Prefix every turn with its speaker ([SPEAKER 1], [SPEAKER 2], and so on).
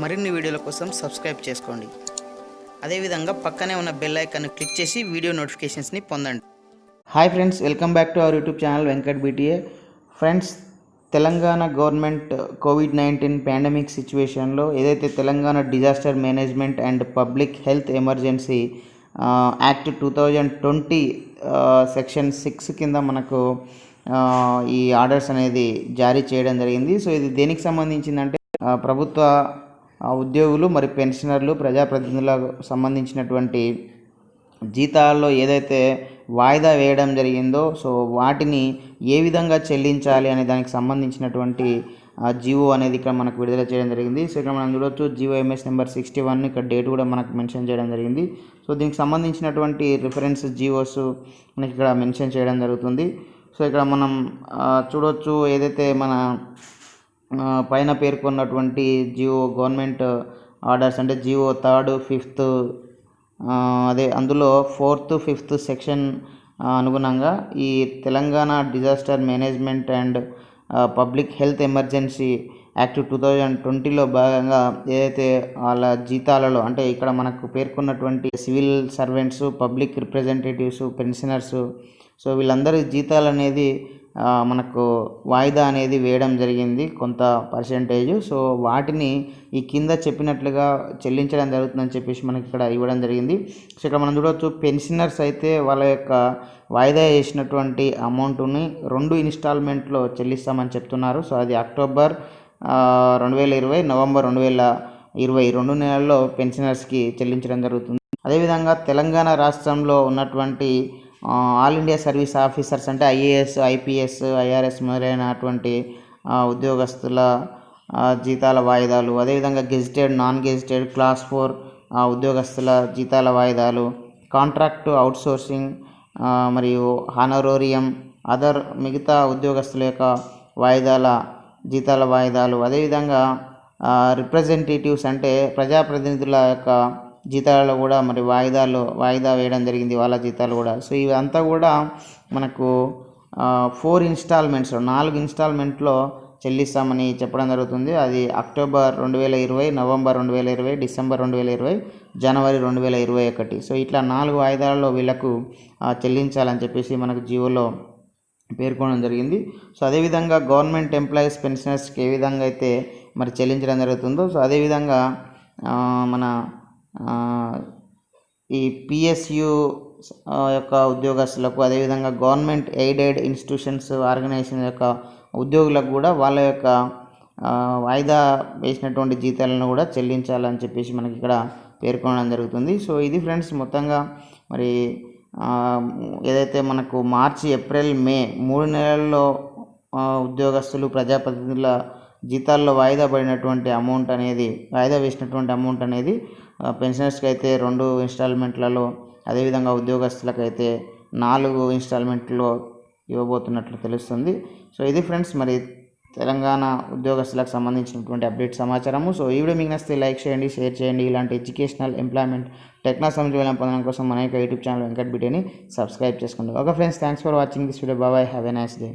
[SPEAKER 1] మరిన్ని వీడియోల కోసం సబ్స్క్రైబ్ చేసుకోండి. అదేవిధంగా పక్కనే ఉన్న బెల్ ఐకాన్ క్లిక్ చేసి వీడియో నోటిఫికేషన్స్ని పొందండి. Hi friends, welcome back to our YouTube channel వెంకట్బta. ఫ్రెండ్స్, తెలంగాణ గవర్నమెంట్ కోవిడ్-19 పాండమిక్ సిచ్యువేషన్లో ఏదైతే Telangana disaster management and public health emergency act 2020 section 6 కింద మనకు ఈ ఆర్డర్స్ అనేది జారీ చేయడం జరిగింది. సో ఇది దేనికి సంబంధించిందంటే ప్రభుత్వ ఉద్యోగులు మరి పెన్షనర్లు ప్రజాప్రతినిధులకు సంబంధించినటువంటి జీతాల్లో ఏదైతే వాయిదా వేయడం జరిగిందో సో వాటిని ఏ విధంగా చెల్లించాలి అనే దానికి సంబంధించినటువంటి జీవో అనేది ఇక్కడ మనకు విడుదల చేయడం జరిగింది. సో ఇక్కడ మనం చూడొచ్చు GOMS నెంబర్ 61, ఇక్కడ డేట్ కూడా మనకు మెన్షన్ చేయడం జరిగింది. సో దీనికి సంబంధించినటువంటి రిఫరెన్స్ జీవోస్ మనకి ఇక్కడ మెన్షన్ చేయడం జరుగుతుంది. సో ఇక్కడ మనం చూడొచ్చు ఏదైతే మన పైన పేర్కొన్నటువంటి జియో గవర్నమెంట్ ఆర్డర్స్ అంటే జియో 3rd, 5th అందులో 4th, 5th సెక్షన్ అనుగుణంగా ఈ Telangana disaster management and public health emergency act 2020లో భాగంగా ఏదైతే వాళ్ళ జీతాలలో అంటే ఇక్కడ మనకు పేర్కొన్నటువంటి civil servants, public representatives, pensioners so వీళ్ళందరి జీతాలు అనేది మనకు వాయిదా అనేది వేయడం జరిగింది కొంత పర్సెంటేజ్. సో వాటిని ఈ కింద చెప్పినట్లుగా చెల్లించడం జరుగుతుందని చెప్పేసి మనకి ఇక్కడ ఇవ్వడం జరిగింది. సో ఇక్కడ మనం చూడవచ్చు పెన్షనర్స్ అయితే వాళ్ళ యొక్క వాయిదా చేసినటువంటి అమౌంట్ని 2 ఇన్స్టాల్మెంట్లో చెల్లిస్తామని చెప్తున్నారు. సో అది అక్టోబర్ 2020, నవంబర్ 2020 2 నెలల్లో పెన్షనర్స్కి చెల్లించడం జరుగుతుంది. అదేవిధంగా తెలంగాణ రాష్ట్రంలో ఉన్నటువంటి ఆల్ ఇండియా సర్వీస్ ఆఫీసర్స్ అంటే IAS, IPS, IRS మొదలైనటువంటి ఉద్యోగస్తుల జీతాల వాయిదాలు, అదేవిధంగా గెజిటెడ్, నాన్ గెజిటెడ్, క్లాస్ 4 ఉద్యోగస్తుల జీతాల వాయిదాలు, కాంట్రాక్టు అవుట్సోర్సింగ్ మరియు హానరోరియం, అదర్ మిగతా ఉద్యోగస్తుల యొక్క జీతాల వాయిదాలు, అదేవిధంగా రిప్రజెంటేటివ్స్ అంటే ప్రజాప్రతినిధుల యొక్క జీతాలలో కూడా మరి వాయిదా వేయడం జరిగింది వాళ్ళ జీతాలు కూడా. సో ఇవంతా కూడా మనకు 4 ఇన్స్టాల్మెంట్స్ 4 ఇన్స్టాల్మెంట్లో చెల్లిస్తామని చెప్పడం జరుగుతుంది. అది అక్టోబర్ 2020, నవంబర్ 2020, డిసెంబర్ 2020, జనవరి 2021. సో ఇట్లా 4 వాయిదాలలో వీళ్ళకు చెల్లించాలని చెప్పేసి మనకు జీవోలో పేర్కొనడం జరిగింది. సో అదేవిధంగా గవర్నమెంట్ ఎంప్లాయీస్ పెన్షనర్స్కి ఏ విధంగా అయితే మరి చెల్లించడం జరుగుతుందో సో అదేవిధంగా మన ఈ PSU యొక్క ఉద్యోగస్తులకు, అదేవిధంగా గవర్నమెంట్ ఎయిడెడ్ ఇన్స్టిట్యూషన్స్ ఆర్గనైజేషన్ యొక్క ఉద్యోగులకు కూడా వాళ్ళ యొక్క వాయిదా వేసినటువంటి జీతాలను కూడా చెల్లించాలని చెప్పేసి మనకి ఇక్కడ పేర్కొనడం జరుగుతుంది. సో ఇది ఫ్రెండ్స్ మొత్తంగా మరి ఏదైతే మనకు మార్చి, ఏప్రిల్, మే 3 నెలల్లో ఉద్యోగస్తులు ప్రజాప్రతినిధుల జీతాల్లో వాయిదా వేసినటువంటి అమౌంట్ అనేది పెన్షనర్స్కి అయితే 2 ఇన్స్టాల్మెంట్లలో, అదేవిధంగా ఉద్యోగస్తులకు అయితే 4 ఇన్స్టాల్మెంట్లో ఇవ్వబోతున్నట్లు తెలుస్తుంది. సో ఇది ఫ్రెండ్స్ మరి తెలంగాణ ఉద్యోగస్తులకు సంబంధించినటువంటి అప్డేట్ సమాచారము. సో ఈ వీడియో మీకు నచ్చితే లైక్ చేయండి, షేర్ చేయండి. ఇలాంటి ఎడ్యుకేషనల్, ఎంప్లాయ్మెంట్, టెక్నాలజీ సమాచారం పొందడం కోసం మన యొక్క యూట్యూబ్ ఛానల్ వెంకట్బటాని సబ్స్క్రైబ్ చేసుకోండి. Okay friends, thanks for watching this video. Bye, have a nice day.